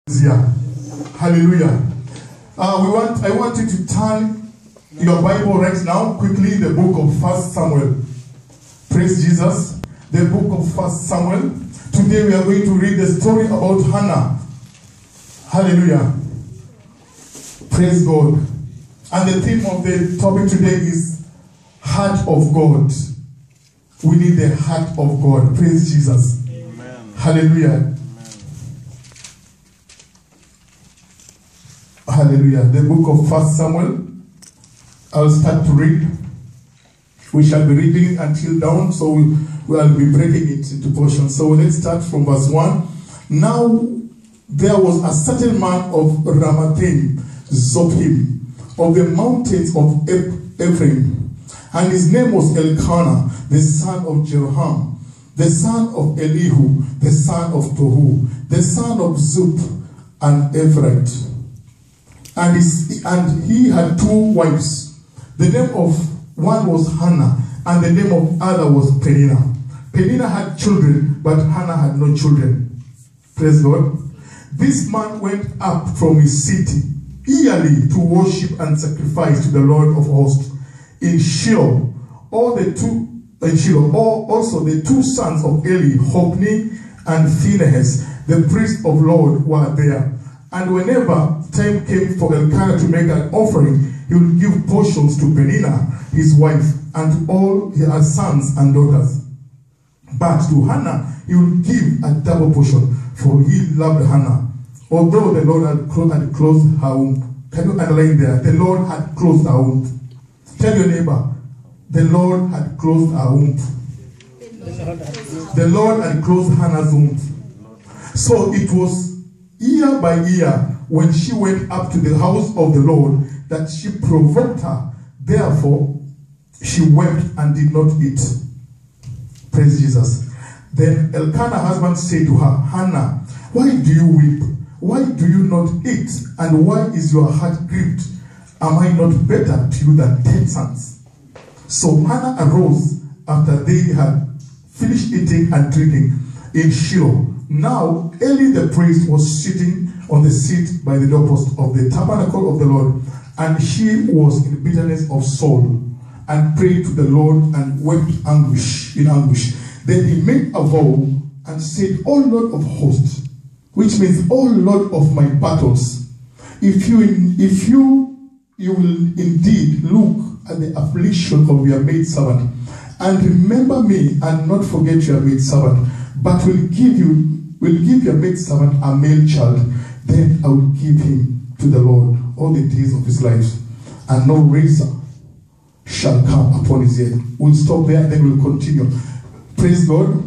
Yeah. Hallelujah. I want you to turn your Bible right now quickly in the book of 1 Samuel. Praise Jesus. The book of 1 Samuel. Today we are going to read the story about Hannah. Hallelujah. Praise God. And the theme of the topic today is Heart of God. We need the heart of God. Praise Jesus. Amen. Hallelujah. Hallelujah. The book of 1 Samuel. I'll start to read. We shall be reading until dawn, so we'll be breaking it into portions. So let's start from verse 1. Now there was a certain man of Ramathaim Zophim, of the mountains of Ephraim, and his name was Elkanah, the son of Jeroham, the son of Elihu, the son of Tohu, the son of Zup and Ephraim. And he had two wives. The name of one was Hannah, and the name of other was Peninnah. Peninnah had children, but Hannah had no children. Praise God. This man went up from his city yearly to worship and sacrifice to the Lord of hosts in Shiloh. Also the two sons of Eli, Hophni and Phinehas, the priest of Lord, were there. And whenever time came for Elkanah to make an offering, he would give portions to Peninnah, his wife, and to all her sons and daughters. But to Hannah, he would give a double portion, for he loved Hannah, although the Lord had closed her womb. Can you underline there? The Lord had closed her womb. Tell your neighbor, the Lord had closed her womb. The Lord had closed Hannah's womb. So it was year by year, when she went up to the house of the Lord, that she provoked her. Therefore, she wept and did not eat. Praise Jesus. Then Elkanah's husband said to her, Hannah, why do you weep? Why do you not eat? And why is your heart grieved? Am I not better to you than 10 sons? So Hannah arose after they had finished eating and drinking in Shiloh. Now Eli the priest was sitting on the seat by the doorpost of the tabernacle of the Lord, and she was in bitterness of soul, and prayed to the Lord and wept in anguish. Then he made a vow and said, O Lord of hosts, which means, O Lord of my battles, if you will indeed look at the affliction of your maidservant, and remember me and not forget your maidservant, but will give your maidservant a male child, then I will give him to the Lord all the days of his life, and no razor shall come upon his head. We'll stop there, then we'll continue. Praise God.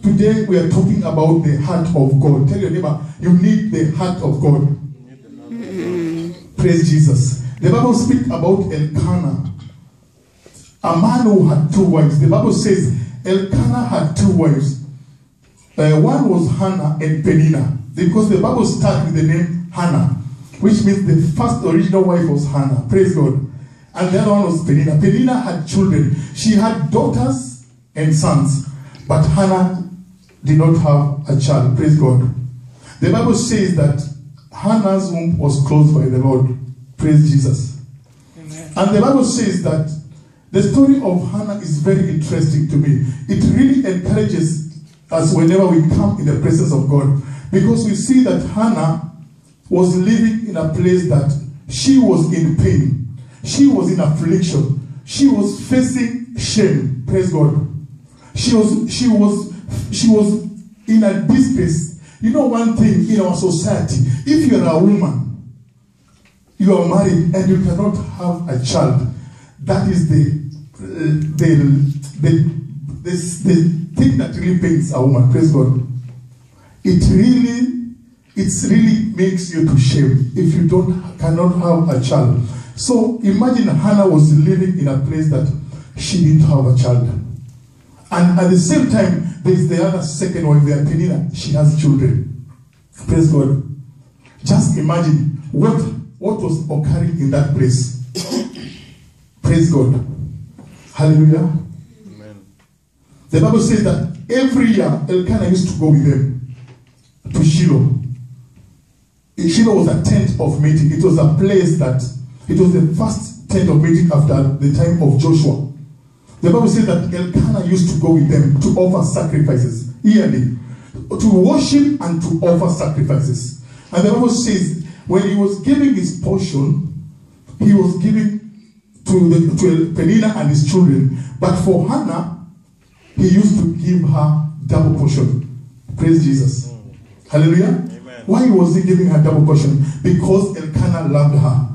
Today we are talking about the heart of God. Tell your neighbor, you need the heart of God. Praise Jesus. The Bible speaks about Elkanah, a man who had two wives. The Bible says Elkanah had two wives. One was Hannah and Peninnah, because the Bible starts with the name Hannah, which means the first original wife was Hannah. Praise God. And the other one was Peninnah. Peninnah had children. She had daughters and sons, but Hannah did not have a child. Praise God. The Bible says that Hannah's womb was closed by the Lord. Praise Jesus. Amen. And the Bible says that the story of Hannah is very interesting to me. It really encourages us whenever we come in the presence of God, because we see that Hannah was living in a place that she was in pain. She was in affliction. She was facing shame. Praise God. She was in a distress. You know one thing in our society, if you're a woman, you are married and you cannot have a child, that is the thing that really pains a woman. Praise God. It really makes you to shame if you cannot have a child. So imagine Hannah was living in a place that she didn't have a child. And at the same time, there's the other second wife there, Peninnah. She has children. Praise God. Just imagine what was occurring in that place. Praise God. Hallelujah. Amen. The Bible says that every year Elkanah used to go with them to Shiloh. Shiloh was a tent of meeting. It was a place that, it was the first tent of meeting after the time of Joshua. The Bible says that Elkanah used to go with them to offer sacrifices yearly, to worship and to offer sacrifices. And the Bible says when he was giving his portion, he was giving to Peninnah and his children. But for Hannah, he used to give her double portion. Praise Jesus. Hallelujah. Amen. Why was he giving her double portion? Because Elkanah loved her.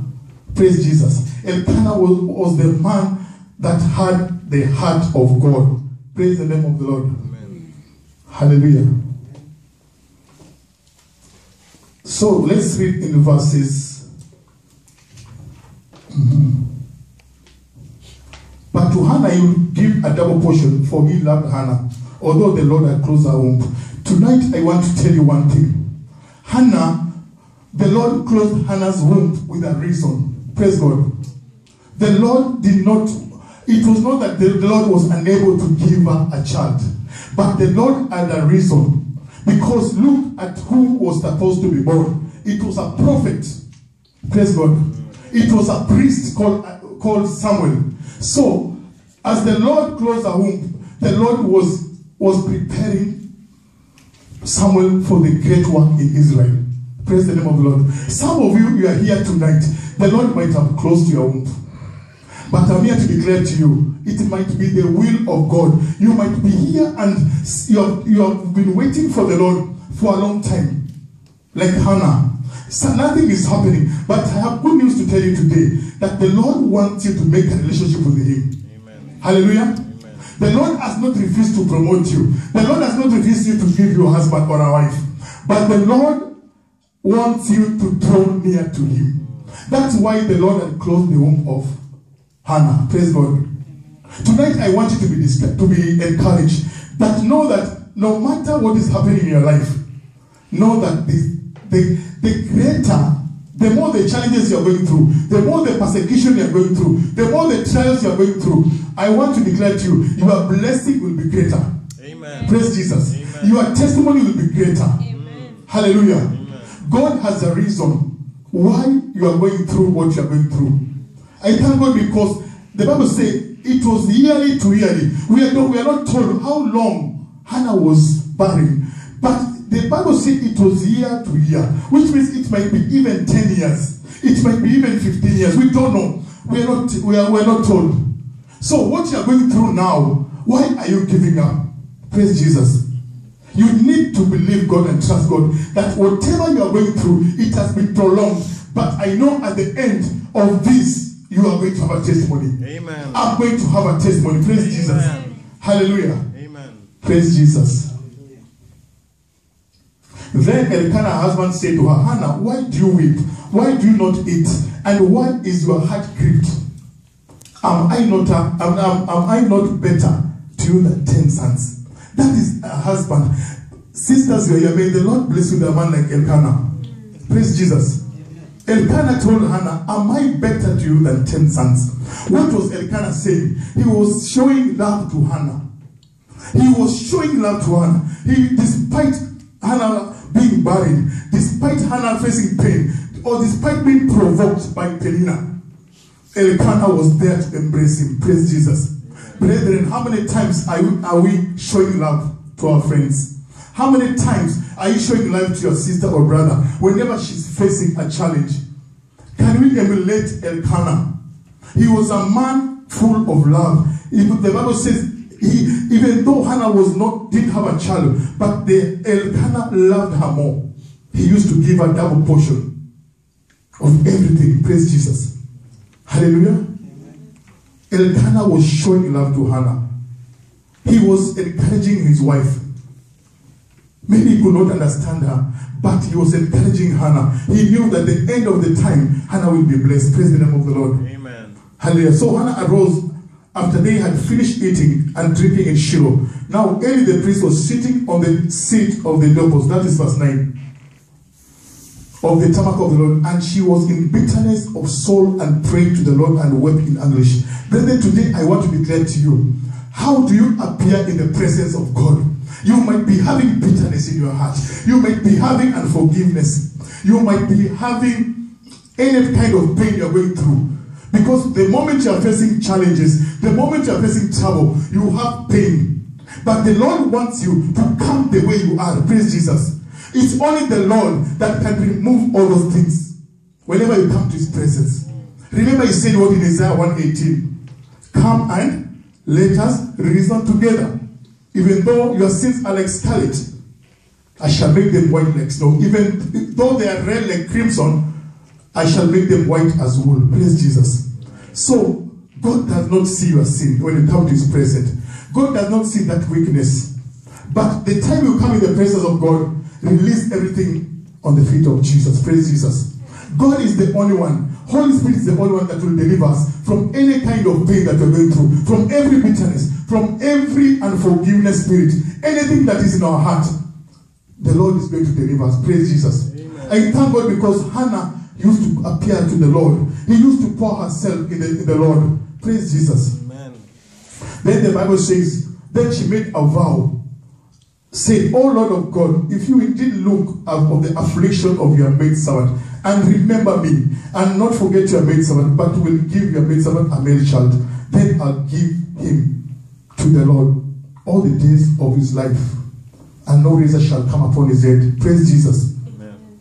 Praise Jesus. Elkanah was the man that had the heart of God. Praise the name of the Lord. Amen. Hallelujah. So let's read in verses. But to Hannah he would give a double portion, for he loved Hannah, although the Lord had closed her womb. Tonight I want to tell you one thing. Hannah, the Lord closed Hannah's womb with a reason. Praise God. The Lord did not, it was not that the Lord was unable to give her a child, but the Lord had a reason. Because look at who was supposed to be born. It was a prophet. Praise God. It was a priest called Samuel. So, as the Lord closed her womb, the Lord was preparing Samuel for the great work in Israel. Praise the name of the Lord. Some of you are here tonight. The Lord might have closed your womb. But I'm here to declare to you, it might be the will of God. You might be here and you have been waiting for the Lord for a long time. Like Hannah. So nothing is happening. But I have good news to tell you today, that the Lord wants you to make a relationship with Him. Amen. Hallelujah. Amen. The Lord has not refused to promote you. The Lord has not refused you to give you a husband or a wife. But the Lord wants you to draw near to Him. That's why the Lord had closed the womb of Hannah. Praise God. Tonight I want you to be encouraged. That know that no matter what is happening in your life, know that the greater, the more the challenges you are going through, the more the persecution you are going through, the more the trials you are going through, I want to declare to you, your blessing will be greater. Amen. Praise Jesus. Amen. Your testimony will be greater. Amen. Hallelujah. Amen. God has a reason why you are going through what you are going through. I thank God because the Bible says it was yearly to yearly. We are not told how long Hannah was barren. But the Bible says it was year to year, which means it might be even 10 years. It might be even 15 years. We don't know. We are not told. So what you are going through now, why are you giving up? Praise Jesus. You need to believe God and trust God that whatever you are going through, it has been prolonged. But I know at the end of this, you are going to have a testimony. Amen. I'm going to have a testimony. Praise Amen. Jesus. Hallelujah. Amen. Praise Jesus. Then Elkanah, her husband, said to her, Hannah, why do you weep? Why do you not eat? And why is your heart grieved? Am I not better to you than 10 sons? That is a husband. Sisters, may the Lord bless you with a man like Elkanah. Praise Jesus. Elkanah told Hannah, am I better to you than 10 sons? What was Elkanah saying? He was showing love to Hannah. He was showing love to Hannah. Despite Hannah being barren, despite Hannah facing pain, or despite being provoked by Peninnah, Elkanah was there to embrace him. Praise Jesus. Brethren, how many times are we showing love to our friends? How many times are you showing love to your sister or brother whenever she's facing a challenge? Can we emulate Elkanah? He was a man full of love. The Bible says, even though Hannah didn't have a child, but Elkanah loved her more. He used to give her double portion of everything. Praise Jesus. Hallelujah. Elkanah was showing love to Hannah. He was encouraging his wife. Maybe he could not understand her, but he was encouraging Hannah. He knew that at the end of the time, Hannah will be blessed. Praise the name of the Lord. Amen. Hallelujah. So Hannah arose after they had finished eating and drinking in Shiloh. Now Eli the priest was sitting on the seat of the doorpost. That is verse 9. Of the tabernacle of the Lord. And she was in bitterness of soul and prayed to the Lord and wept in anguish. Brethren, today I want to declare to you, how do you appear in the presence of God? You might be having bitterness in your heart. You might be having unforgiveness. You might be having any kind of pain you're going through. Because the moment you're facing challenges, the moment you're facing trouble, you have pain. But the Lord wants you to come the way you are. Praise Jesus. It's only the Lord that can remove all those things whenever you come to his presence. Remember he said what in Isaiah 1:18. Come and let us reason together. Even though your sins are like scarlet, I shall make them white like snow. Even though they are red like crimson, I shall make them white as wool. Praise Jesus. So, God does not see your sin when you come to his presence. God does not see that weakness. But the time you come in the presence of God, release everything on the feet of Jesus. Praise Jesus. God is the only one. Holy Spirit is the only one that will deliver us from any kind of pain that we're going through, from every bitterness, from every unforgiveness spirit, anything that is in our heart. The Lord is going to deliver us. Praise Jesus. Amen. I thank God because Hannah used to appear to the Lord. He used to pour herself in the Lord. Praise Jesus. Amen. Then the Bible says, then she made a vow. Say, O Lord of God, if you indeed look of the affliction of your maidservant, and remember me, and not forget your maidservant, but will give your maidservant a male child, then I'll give him to the Lord all the days of his life, and no razor shall come upon his head. Praise Jesus. Amen.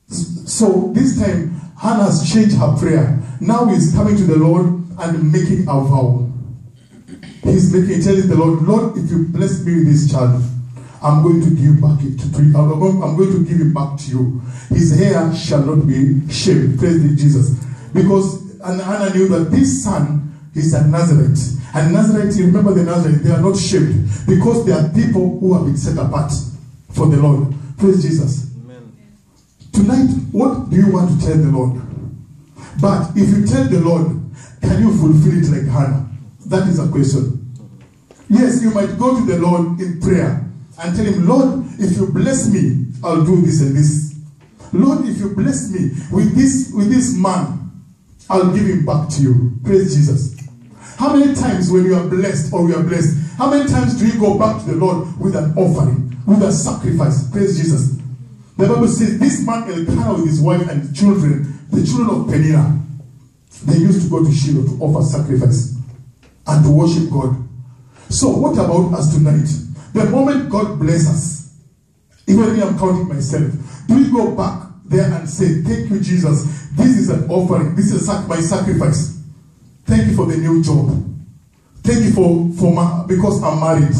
So this time, Hannah has changed her prayer. Now he's coming to the Lord and making a vow. He's telling the Lord, Lord, if you bless me with this child, I'm going to give back it to you. I'm going to give it back to you. His hair shall not be shaved. Praise Jesus. Because Hannah knew that this son is a Nazarite. And Nazarite, you remember the Nazarite, they are not shaved. Because they are people who have been set apart for the Lord. Praise Jesus. Amen. Tonight, what do you want to tell the Lord? But if you tell the Lord, can you fulfill it like Hannah? That is a question. Yes, you might go to the Lord in prayer and tell him, Lord, if you bless me, I'll do this and this. Lord, if you bless me with this man, I'll give him back to you. Praise Jesus. How many times when you are blessed or we are blessed, how many times do you go back to the Lord with an offering, with a sacrifice? Praise Jesus. The Bible says this man Elkanah with his wife and children, the children of Peninnah, they used to go to Shiloh to offer sacrifice and to worship God. So what about us tonight? The moment God bless us, even when I'm counting myself, do we go back there and say, thank you, Jesus. This is an offering. This is my sacrifice. Thank you for the new job. Thank you because I'm married.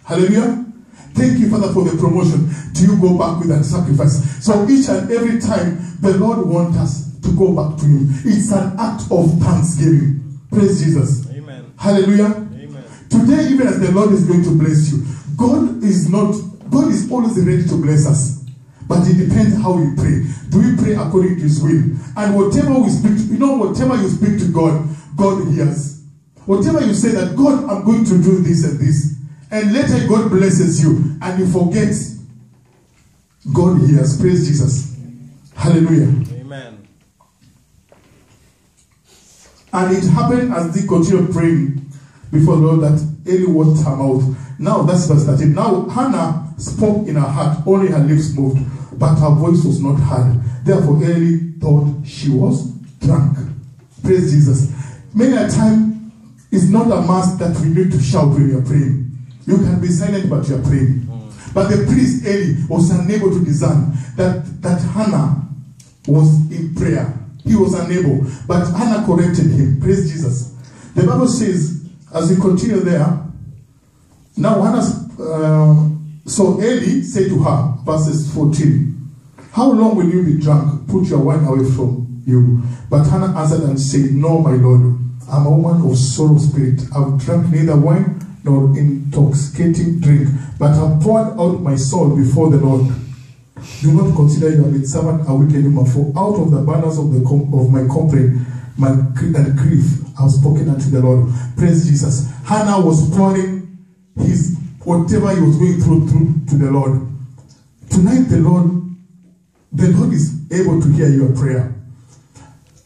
Hallelujah. Thank you, Father, for the promotion. Do you go back with that sacrifice? So each and every time the Lord wants us to go back to him. It's an act of thanksgiving. Praise Jesus. Amen. Hallelujah. Amen. Today, even as the Lord is going to bless you, God is always ready to bless us. But it depends how we pray. Do we pray according to his will? And whatever we speak to, whatever you speak to God, God hears. Whatever you say that, God, I'm going to do this and this. And later God blesses you and you forget, God hears. Praise Jesus. Hallelujah. Amen. And it happened as they continued praying before the Lord that Eli watched her mouth. Now that's verse 13. Now Hannah spoke in her heart, only her lips moved, but her voice was not heard. Therefore Eli thought she was drunk. Praise Jesus. Many a time it's not a must that we need to shout when we are praying. You can be silent but you are praying. But the priest Eli was unable to discern that Hannah was in prayer. He was unable. But Hannah corrected him. Praise Jesus. The Bible says, as we continue there, now Hannah, so Eli said to her, verses 14, how long will you be drunk? Put your wine away from you. But Hannah answered and said, no, my Lord, I'm a woman of sorrow spirit. I've drunk neither wine nor intoxicating drink, but have poured out my soul before the Lord. Do not consider your maidservant a wicked woman, for out of the abundance of my complaint and grief I have spoken unto the Lord. Praise Jesus. Hannah was pouring whatever he was going through to the Lord. Tonight the Lord is able to hear your prayer.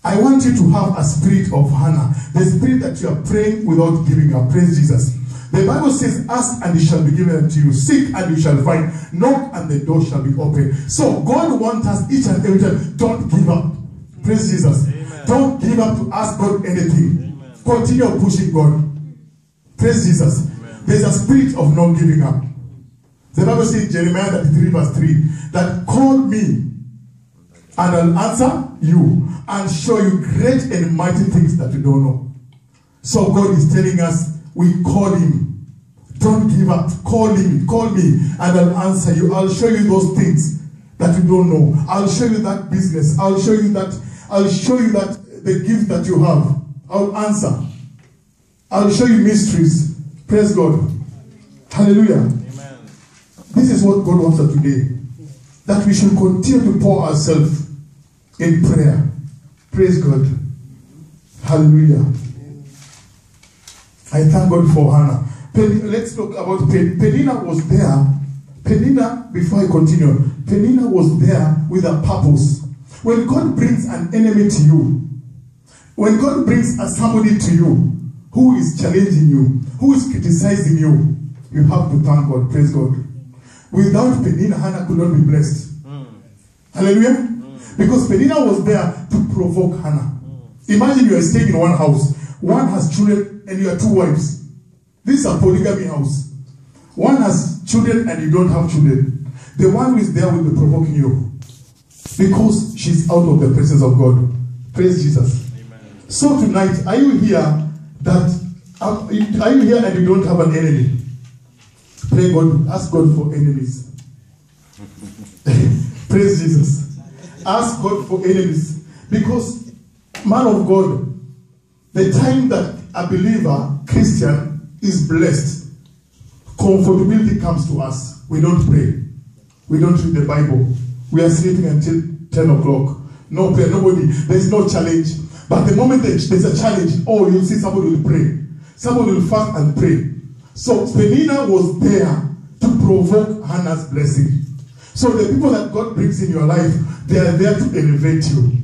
I want you to have a spirit of Hannah, the spirit that you are praying without giving up. Praise Jesus. The Bible says, ask and it shall be given unto you. Seek and you shall find. Knock and the door shall be opened. So God wants us each and every time. Don't give up. Praise Jesus. Amen. Don't give up to ask God anything. Amen. Continue pushing God. Praise Jesus. Amen. There's a spirit of not giving up. The Bible says in Jeremiah 33 verse 3 that call me and I'll answer you and show you great and mighty things that you don't know. So God is telling us, we call him. Don't give up. Call him. Call me and I'll answer you. I'll show you those things that you don't know. I'll show you that business. I'll show you that the gift that you have. I'll answer. I'll show you mysteries. Praise God. Hallelujah. Amen. This is what God wants us today. That we should continue to pour ourselves in prayer. Praise God. Hallelujah. I thank God for Hannah. Let's talk about Penina was there. Penina, before I continue, Penina was there with a purpose. When God brings an enemy to you, when God brings somebody to you who is challenging you, who is criticizing you, you have to thank God. Praise God. Without Penina, Hannah could not be blessed. Hallelujah. Because Penina was there to provoke Hannah. Imagine you are staying in one house. One has children and you are two wives. This is a polygamy house. One has children and you don't have children. The one who is there will be provoking you. Because she's out of the presence of God. Praise Jesus. Amen. So tonight, are you here and you don't have an enemy? Pray God, ask God for enemies. Praise Jesus. Ask God for enemies. Because, man of God, the time that a believer, Christian, is blessed, comfortability comes to us. We don't pray. We don't read the Bible. We are sleeping until 10 o'clock. No prayer, nobody. There's no challenge. But the moment there's a challenge, oh, you'll see somebody will pray. Somebody will fast and pray. So Penina was there to provoke Hannah's blessing. So the people that God brings in your life, they are there to elevate you.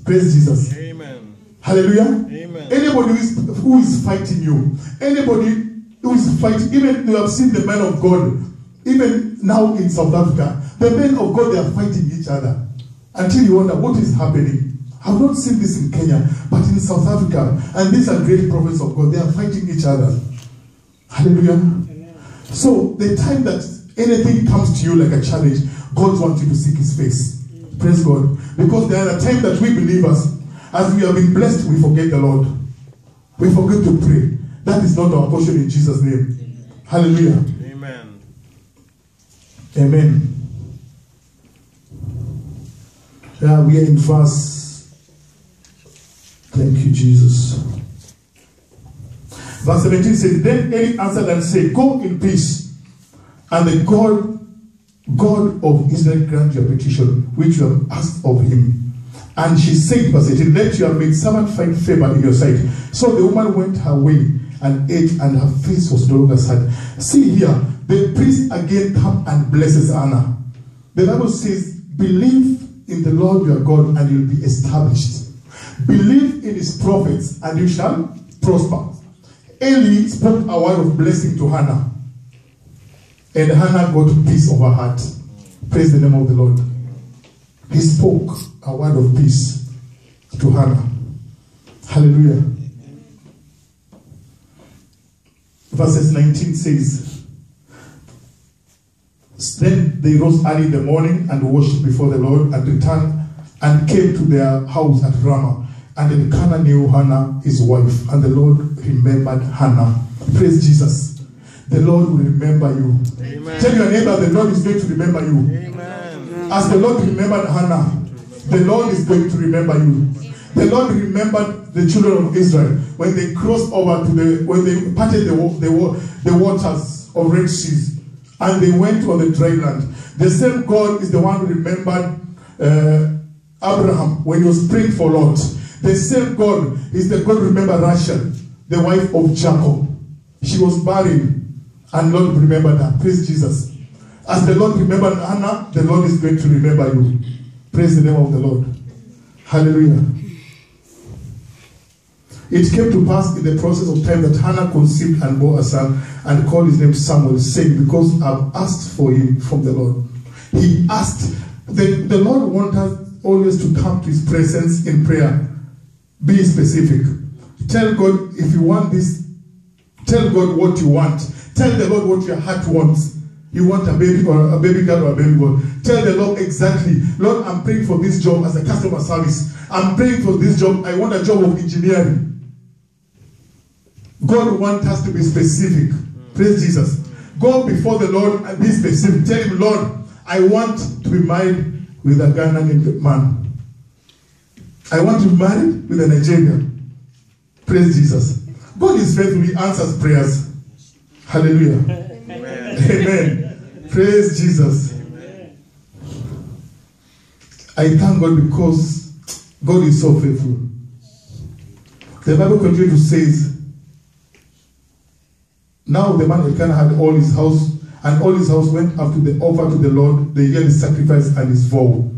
Praise Jesus. Amen. Hallelujah. Amen. Anybody who is fighting you, anybody who is fighting, even you have seen the men of God, even now in South Africa, the men of God, they are fighting each other. Until you wonder, what is happening? I've not seen this in Kenya, but in South Africa, and these are great prophets of God, they are fighting each other. Hallelujah. Amen. So the time that anything comes to you like a challenge, God wants you to seek his face. Praise God. Because there are times that we believers, as we have been blessed, we forget the Lord. We forget to pray. That is not our portion in Jesus' name. Amen. Hallelujah. Amen. Amen. Yeah, we are in verse. Thank you, Jesus. Verse 17 says, Then Eli answered and said, Go in peace, and the God of Israel grant your petition, which you have asked of him. And she said, verse 18, Let your maidservant find favor in your sight. So the woman went her way and ate, and her face was no longer sad. See here, the priest again come and blesses Hannah. The Bible says, Believe in the Lord your God, and you'll be established. Believe in his prophets, and you shall prosper. Eli spoke a word of blessing to Hannah, and Hannah got peace of her heart. Praise the name of the Lord. He spoke a word of peace to Hannah. Hallelujah. Verses 19 says, Then they rose early in the morning and worshipped before the Lord, and returned and came to their house at Ramah. And Elkanah knew Hannah, his wife, and the Lord remembered Hannah. Praise Jesus. The Lord will remember you. Amen. Tell your neighbor, the Lord is going to remember you. Amen. As the Lord remembered Hannah, the Lord is going to remember you. The Lord remembered the children of Israel when they crossed over to when they parted the waters of Red Sea, and they went on the dry land. The same God is the one who remembered Abraham when he was praying for Lot. The same God is the God who remembered Rachel, the wife of Jacob. She was barren, and Lord remembered her. Praise Jesus. As the Lord remembered Hannah, the Lord is going to remember you. Praise the name of the Lord. Hallelujah. It came to pass in the process of time that Hannah conceived and bore a son and called his name Samuel, saying, because I've asked for him from the Lord. He asked. The Lord wants us always to come to his presence in prayer. Be specific. Tell God if you want this. Tell God what you want. Tell the Lord what your heart wants. You want a baby or a baby girl or a baby boy. Tell the Lord exactly, Lord, I'm praying for this job as a customer service. I'm praying for this job. I want a job of engineering. God wants us to be specific. Praise Jesus. Go before the Lord and be specific. Tell him, Lord, I want to be married with a Ghanaian man. I want to be married with a Nigerian. Praise Jesus. God is faithful. He answers prayers. Hallelujah. Amen. Amen. Praise Jesus. Amen. I thank God because God is so faithful. The Bible continues to say, now the man Elkanah had all his house, and all his house went up to the offer to the Lord, the yearly sacrifice and his vow.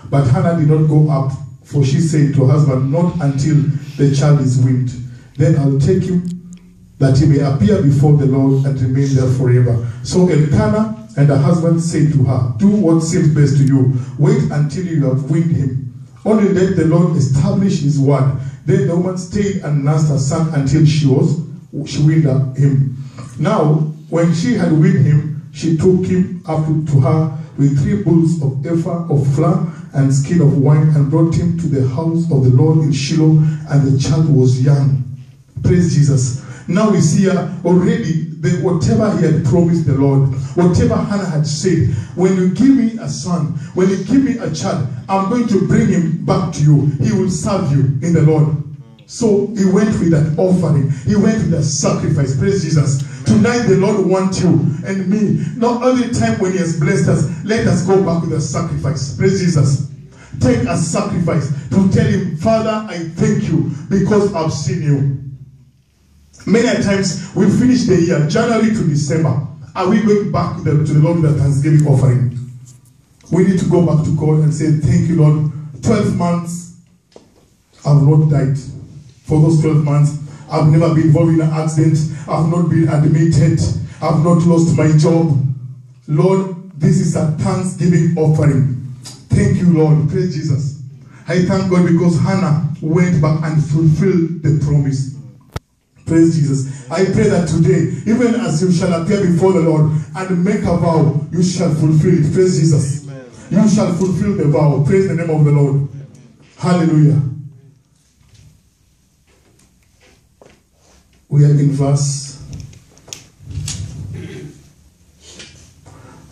But Hannah did not go up, for she said to her husband, not until the child is weaned. Then I'll take him, that he may appear before the Lord and remain there forever. So Elkanah and her husband said to her, do what seems best to you. Wait until you have weaned him. Only let the Lord establish his word. Then the woman stayed and nursed her son until she weaned him. Now, when she had weaned him, she took him up to her with 3 bulls of ephah of flour and skin of wine, and brought him to the house of the Lord in Shiloh, and the child was young. Praise Jesus. Now we see already whatever he had promised the Lord, whatever Hannah had said, when you give me a son, when you give me a child, I'm going to bring him back to you. He will serve you in the Lord. So he went with that offering. He went with that sacrifice. Praise Jesus. Tonight the Lord wants you and me. Not only time when he has blessed us, let us go back with a sacrifice. Praise Jesus. Take a sacrifice to tell him, Father, I thank you because I've seen you. Many times we finish the year, January to December. Are we going back to the Lord with a thanksgiving offering? We need to go back to God and say, thank you, Lord. 12 months, I've not died. For those 12 months, I've never been involved in an accident. I've not been admitted. I've not lost my job. Lord, this is a thanksgiving offering. Thank you, Lord. Praise Jesus. I thank God because Hannah went back and fulfilled the promise. Praise Jesus. I pray that today, even as you shall appear before the Lord and make a vow, you shall fulfill it. Praise Jesus. Amen. You shall fulfill the vow. Praise the name of the Lord. Amen. Hallelujah. We are in verse.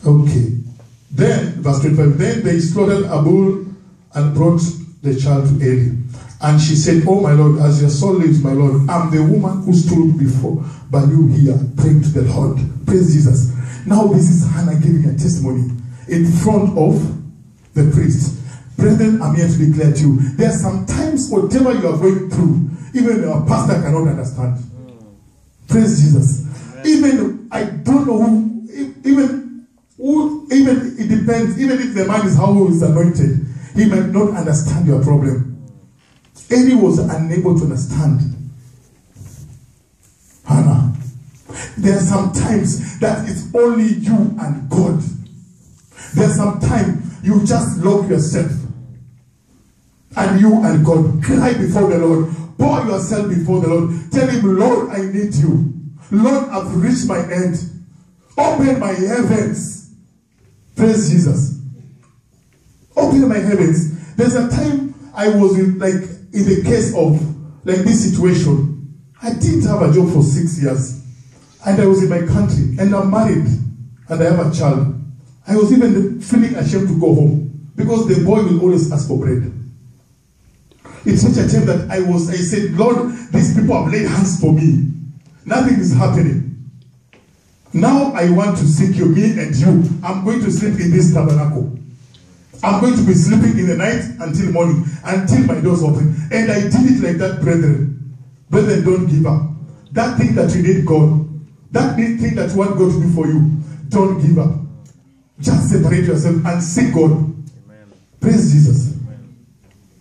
Okay. Then, verse 25. Then they slaughtered a bull and brought the child to Eli. And she said, oh my Lord, as your soul lives, my Lord, I'm the woman who stood before by you here praying to the Lord. Praise Jesus. Now this is Hannah giving a testimony in front of the priest. Brethren, I'm here to declare to you, there are some times whatever you are going through, even a pastor cannot understand. Praise Jesus. Amen. Even, I don't know who, even it depends, even if the man is how is anointed, he might not understand your problem. Eli was unable to understand Hannah. There are some times that it's only you and God. There's some time you just lock yourself and you and God cry before the Lord. Pour yourself before the Lord. Tell him, Lord, I need you. Lord, I've reached my end. Open my heavens. Praise Jesus. Open my heavens. There's a time I was in the case of this situation. I didn't have a job for 6 years. And I was in my country. And I'm married. And I have a child. I was even feeling ashamed to go home. Because the boy will always ask for bread. It's such a time that I said, Lord, these people have laid hands for me. Nothing is happening. Now I want to seek you, me and you. I'm going to sleep in this tabernacle. I'm going to be sleeping in the night until morning, until my doors open. And I did it like that, brethren. Brethren, don't give up. That thing that you need God, that thing that you want God to do for you, don't give up. Just separate yourself and seek God. Amen. Praise Jesus. Amen.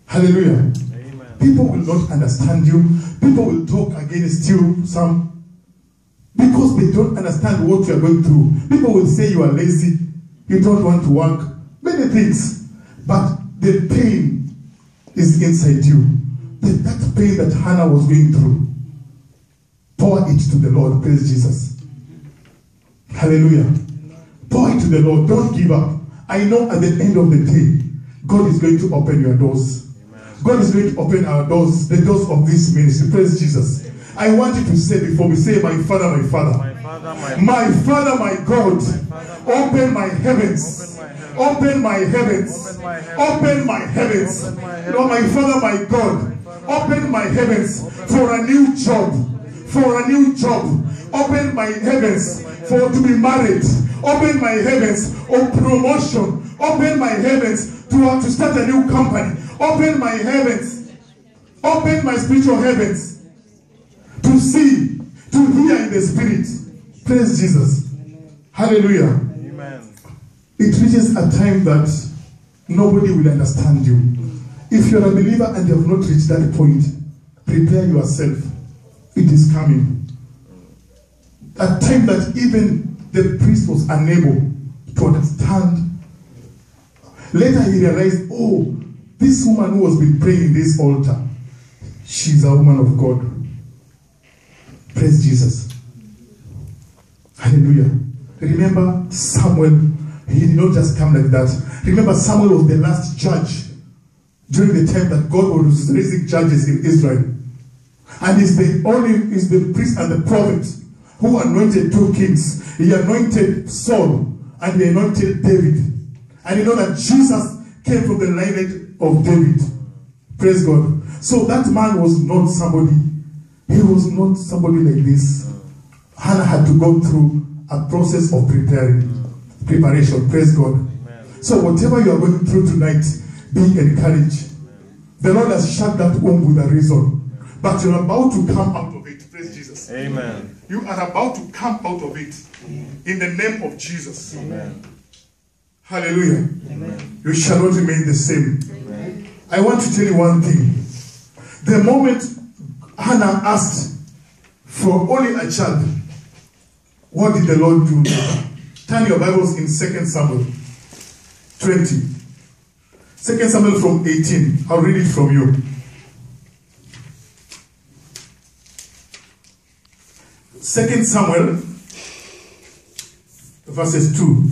Hallelujah. Amen. People will not understand you. People will talk against you, some, because they don't understand what you are going through. People will say you are lazy, you don't want to work, many things. But the pain is inside you. That pain that Hannah was going through, pour it to the Lord. Praise Jesus. Hallelujah. Pour it to the Lord. Don't give up. I know at the end of the day, God is going to open your doors. God is going to open our doors, the doors of this ministry. Praise Jesus. I want you to say before we say, my Father, my Father. My Father, my God. Open my heavens. Open my heavens. Open my heavens. Lord, my Father, my God. Open my heavens for a new job. For a new job. Open my heavens for to be married. Open my heavens of promotion. Open my heavens to start a new company. Open my heavens. Open my spiritual heavens to see, to hear in the spirit. Praise Jesus. Hallelujah. Amen. It reaches a time that nobody will understand you. If you're a believer and you have not reached that point, prepare yourself. It is coming. A time that even the priest was unable to understand. Later he realized, oh, this woman who has been praying in this altar, she's a woman of God. Praise Jesus. Hallelujah. Remember Samuel, he did not just come like that. Remember Samuel was the last judge during the time that God was raising judges in Israel. And is the priest and the prophet who anointed two kings. He anointed Saul and he anointed David. And you know that Jesus came from the lineage of David. Praise God. So that man was not somebody. He was not somebody like this. Hannah had to go through a process of preparation. Praise God. Amen. So whatever you are going through tonight, be encouraged. The Lord has shut that womb with a reason. But you're about to come out of it. Praise Jesus. Amen. You are about to come out of it. In the name of Jesus. Amen. Hallelujah. Amen. You shall not remain the same. Amen. I want to tell you one thing. The moment Hannah asked for only a child, what did the Lord do? Turn your Bibles in 2 Samuel 20. 2 Samuel from 18. I'll read it from you. 2 Samuel verses 2.